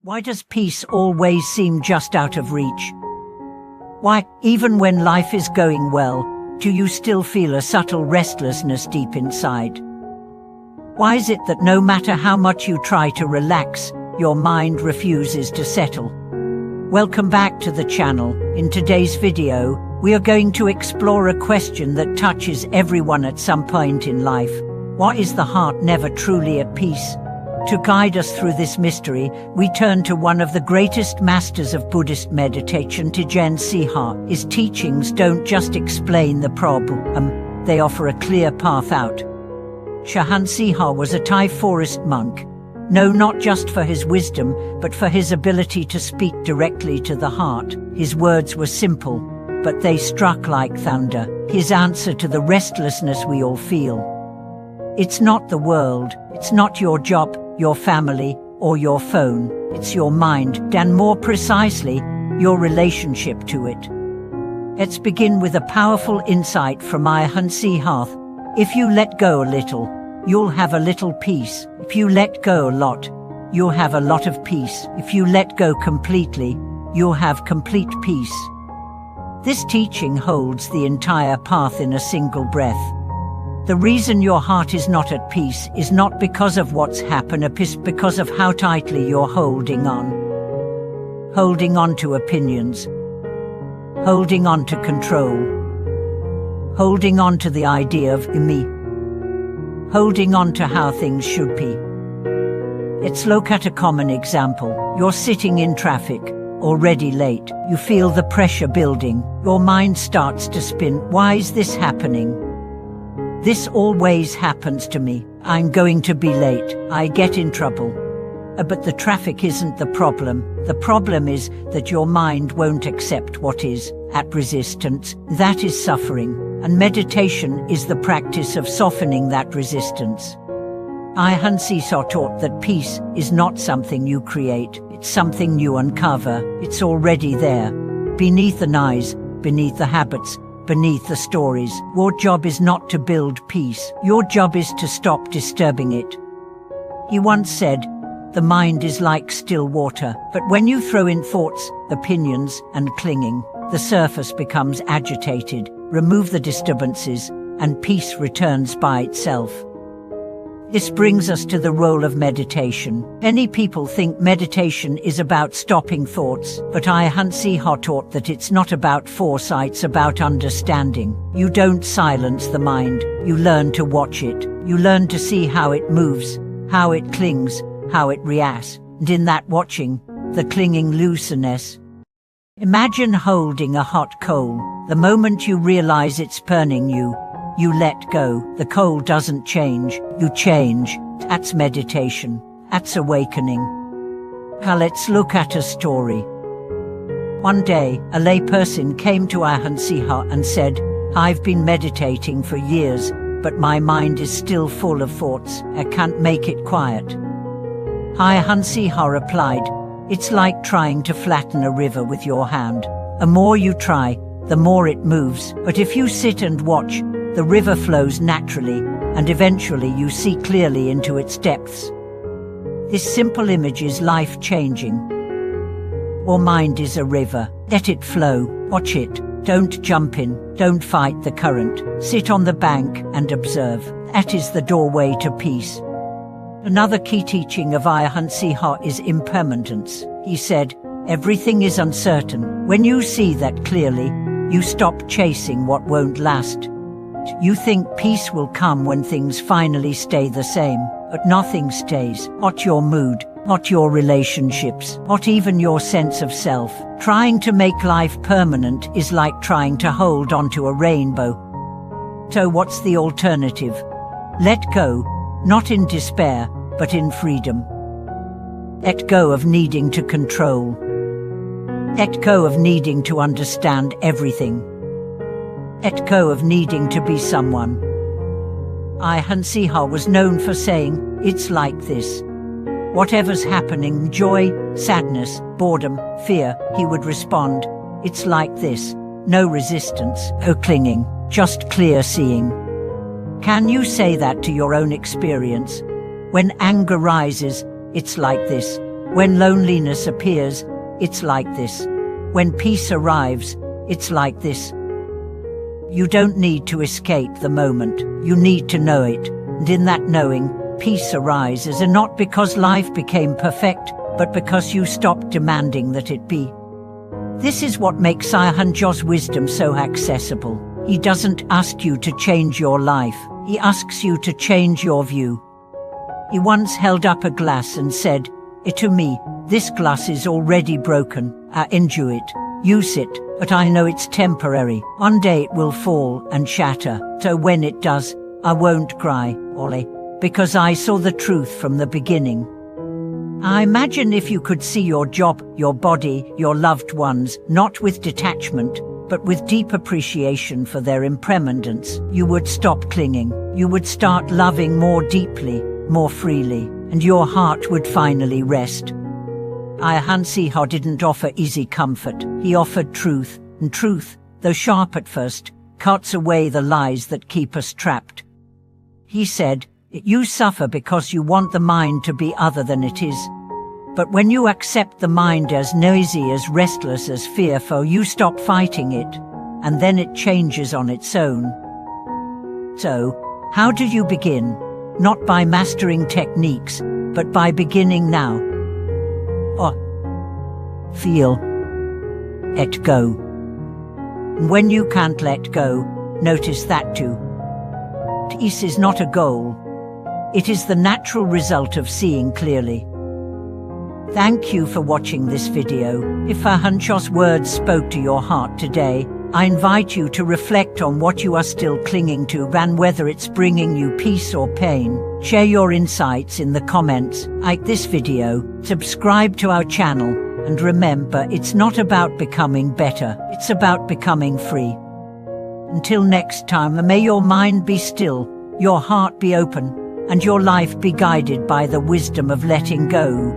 Why does peace always seem just out of reach? Why, even when life is going well, do you still feel a subtle restlessness deep inside? Why is it that no matter how much you try to relax, your mind refuses to settle? Welcome back to the channel. In today's video, we are going to explore a question that touches everyone at some point in life. Why is the heart never truly at peace? To guide us through this mystery, we turn to one of the greatest masters of Buddhist meditation, Ajahn Chah. His teachings don't just explain the problem, they offer a clear path out. Ajahn Chah was a Thai forest monk, known not just for his wisdom, but for his ability to speak directly to the heart. His words were simple, but they struck like thunder. His answer to the restlessness we all feel. It's not the world, it's not your job, your family, or your phone. It's your mind, and more precisely, your relationship to it. Let's begin with a powerful insight from Ajahn Chah. If you let go a little, you'll have a little peace. If you let go a lot, you'll have a lot of peace. If you let go completely, you'll have complete peace. This teaching holds the entire path in a single breath. The reason your heart is not at peace is not because of what's happened, it's because of how tightly you're holding on. Holding on to opinions. Holding on to control. Holding on to the idea of me. Holding on to how things should be. Let's look at a common example. You're sitting in traffic, already late. You feel the pressure building. Your mind starts to spin. Why is this happening? This always happens to me. I'm going to be late. I get in trouble. But the traffic isn't the problem. The problem is that your mind won't accept what is at resistance. That is suffering. And meditation is the practice of softening that resistance. Ajahn Chah taught that peace is not something you create. It's something you uncover. It's already there. Beneath the noise, beneath the habits, beneath the stories. Your job is not to build peace. Your job is to stop disturbing it. He once said, the mind is like still water, but when you throw in thoughts, opinions, and clinging, the surface becomes agitated. Remove the disturbances, and peace returns by itself. This brings us to the role of meditation. Many people think meditation is about stopping thoughts, but Ajahn Chah taught that it's not about foresight, it's about understanding. You don't silence the mind, you learn to watch it. You learn to see how it moves, how it clings, how it reacts, and in that watching, the clinging loosens. Imagine holding a hot coal. The moment you realize it's burning you, you let go. The coal doesn't change, you change. That's meditation. That's awakening. Now let's look at a story. One day, a layperson came to Ajahn Chah and said, I've been meditating for years, but my mind is still full of thoughts. I can't make it quiet. Ajahn Chah replied, it's like trying to flatten a river with your hand. The more you try, the more it moves. But if you sit and watch, the river flows naturally, and eventually you see clearly into its depths. This simple image is life-changing. Your mind is a river. Let it flow. Watch it. Don't jump in. Don't fight the current. Sit on the bank and observe. That is the doorway to peace. Another key teaching of Ajahn Chah is impermanence. He said, everything is uncertain. When you see that clearly, you stop chasing what won't last. You think peace will come when things finally stay the same, but nothing stays. Not your mood, not your relationships, not even your sense of self. Trying to make life permanent is like trying to hold onto a rainbow. So what's the alternative? Let go, not in despair, but in freedom. Let go of needing to control. Let go of needing to understand everything. Let go of needing to be someone. Ajahn Chah was known for saying, it's like this. Whatever's happening, joy, sadness, boredom, fear, he would respond, it's like this. No resistance, no clinging, just clear seeing. Can you say that to your own experience? When anger rises, it's like this. When loneliness appears, it's like this. When peace arrives, it's like this. You don't need to escape the moment, you need to know it, and in that knowing, peace arises, and not because life became perfect, but because you stopped demanding that it be. This is what makes Ajahn Chah's wisdom so accessible. He doesn't ask you to change your life, he asks you to change your view. He once held up a glass and said, "To me, this glass is already broken. I enjoy it, use it, but I know it's temporary. One day it will fall and shatter. So when it does, I won't cry, Ole, because I saw the truth from the beginning." I imagine if you could see your job, your body, your loved ones, not with detachment, but with deep appreciation for their impermanence, you would stop clinging. You would start loving more deeply, more freely, and your heart would finally rest. Ajahn Chah didn't offer easy comfort. He offered truth, and truth, though sharp at first, cuts away the lies that keep us trapped. He said, "You suffer because you want the mind to be other than it is. But when you accept the mind as noisy, as restless, as fearful, you stop fighting it, and then it changes on its own." So, how do you begin? Not by mastering techniques, but by beginning now. Feel. Let go. And when you can't let go, notice that too. Peace is not a goal. It is the natural result of seeing clearly. Thank you for watching this video. If Ajahn Chah's words spoke to your heart today, I invite you to reflect on what you are still clinging to and whether it's bringing you peace or pain. Share your insights in the comments, like this video, subscribe to our channel, and remember, it's not about becoming better, it's about becoming free. Until next time, may your mind be still, your heart be open, and your life be guided by the wisdom of letting go.